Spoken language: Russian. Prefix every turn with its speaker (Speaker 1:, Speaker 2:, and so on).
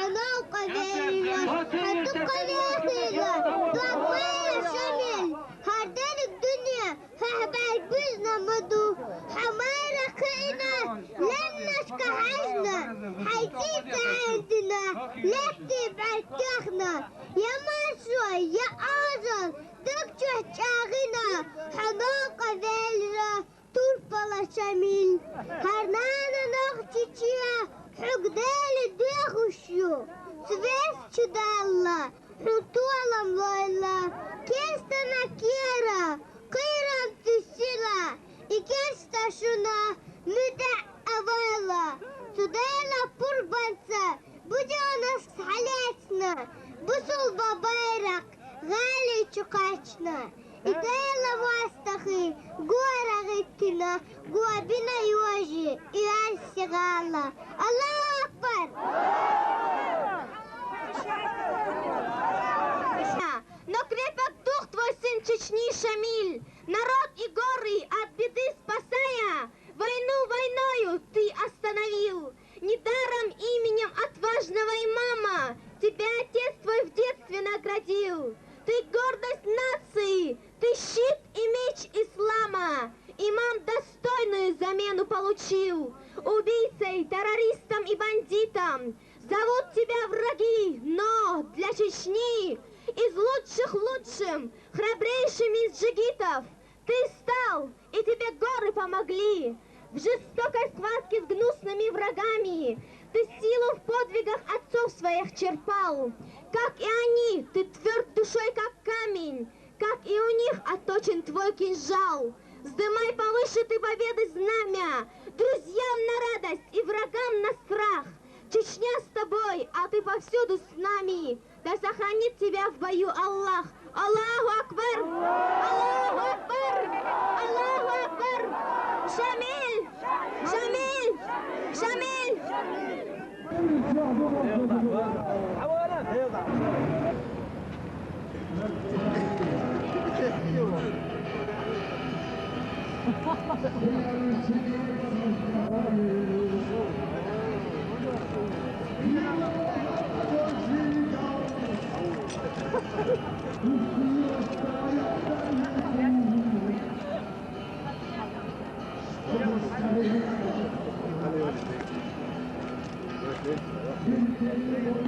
Speaker 1: حنوقة دايرة هتبقى داخلة ضمير شمل هردان الدنيا فهبال بيزنا مدو حمارة خينا لن نشكى حجنا حيثيب عندنا لا تبعد تاخنا يا مشروع يا آجل تكتش شاغنا حنوقة دايرة طول شميل هرنانا نغتي تشيا حق دالي ديخوشيو سويس شدالله حطوالم لويلا كيستنا كيرا قيرم تسيلا إكيستا شنا مدع أويلا سودالا بربانسا بجانا سحلاتنا بسول بابايرك غالي شقاتنا إدالا واستخي قوارا غيتنا قوى بنا يواجي إيال سيغالا الله أكبر Но крепок дух твой, сын Чечни, Шамиль, народ и горы от беды спасая, войну войною ты остановил. Недаром именем отважного имама тебя отец твой в детстве наградил. Ты гордость нации, ты щит и меч ислама. Имам достойную замену получил. Убийцей, террористом и бандитом зовут тебя враги, но для Чечни из лучших лучшим, храбрейшим из джигитов ты стал, и тебе горы помогли. В жестокой схватке с гнусными врагами ты силу в подвигах отцов своих черпал. Как и они, ты тверд душой, как камень, как и у них отточен твой кинжал. Вздымай повыше ты победы знамя, друзьям на радость и врагам на страх. Чечня с тобой, а ты повсюду с нами. Да сохранит тебя в бою Аллах. Аллаху Акбар! Аллаху Акбар! Аллаху Акбар! Шамиль! Шамиль! Шамиль!
Speaker 2: Allez,